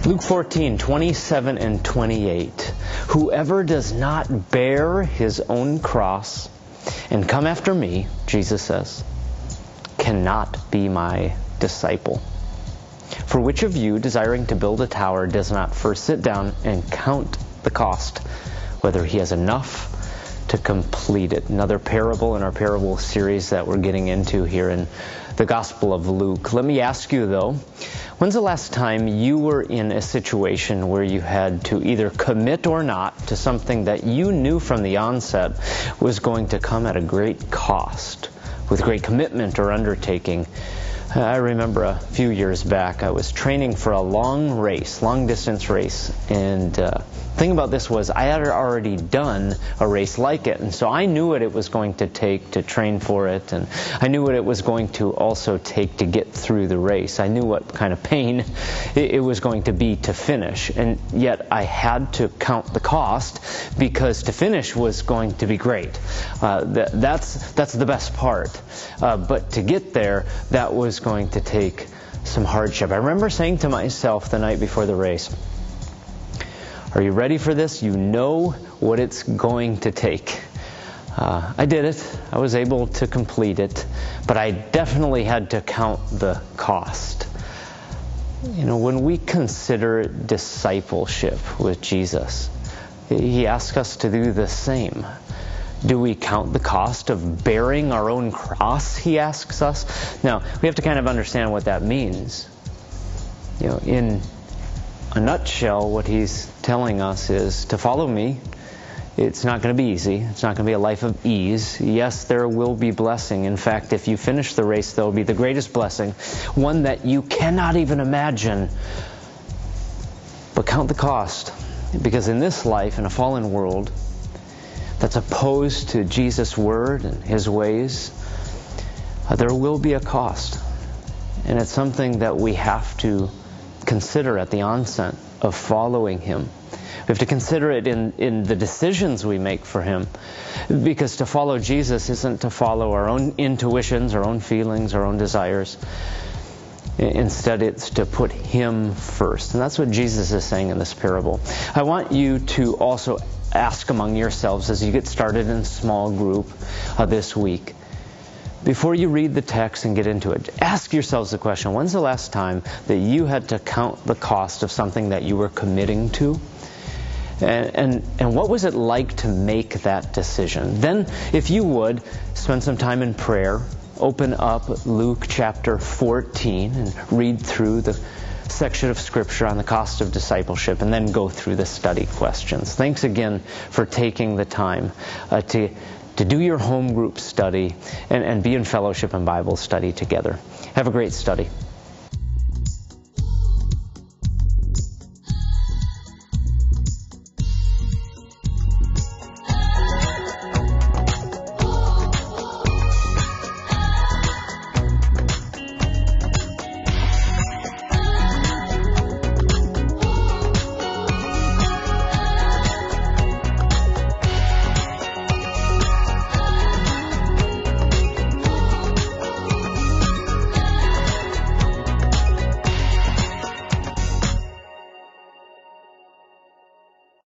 Luke 14:27 and 28. Whoever does not bear his own cross and come after me, Jesus says, cannot be my disciple. For which of you, desiring to build a tower, does not first sit down and count the cost, whether he has enough to complete it? Another parable in our parable series that we're getting into here in the Gospel of Luke. Let me ask you, though, when's the last time you were in a situation where you had to either commit or not to something that you knew from the onset was going to come at a great cost, with great commitment or undertaking? I remember a few years back, I was training for a long distance race, and the thing about this was I had already done a race like it, and so I knew what it was going to take to train for it, and I knew what it was going to also take to get through the race. I knew what kind of pain it was going to be to finish, and yet I had to count the cost, because to finish was going to be great. That's the best part. But to get there, that was going to take some hardship. I remember saying to myself the night before the race, are you ready for this? You know what it's going to take. I did it. I was able to complete it. But I definitely had to count the cost. You know, when we consider discipleship with Jesus, He asks us to do the same. Do we count the cost of bearing our own cross, He asks us? Now, we have to kind of understand what that means. You know, in a nutshell, what He's telling us is to follow me. It's not going to be easy. It's not going to be a life of ease. Yes, there will be blessing. In fact, if you finish the race, there will be the greatest blessing, one that you cannot even imagine. But count the cost, because in this life, in a fallen world that's opposed to Jesus' word and His ways, there will be a cost. And it's something that we have to consider at the onset of following Him. We have to consider it in the decisions we make for Him. Because to follow Jesus isn't to follow our own intuitions, our own feelings, our own desires. Instead, it's to put Him first. And that's what Jesus is saying in this parable. I want you to also ask among yourselves as you get started in a small group this week. Before you read the text and get into it, ask yourselves the question, when's the last time that you had to count the cost of something that you were committing to? And what was it like to make that decision? Then, if you would, spend some time in prayer. Open up Luke chapter 14 and read through the section of Scripture on the cost of discipleship, and then go through the study questions. Thanks again for taking the time to do your home group study and be in fellowship and Bible study together. Have a great study.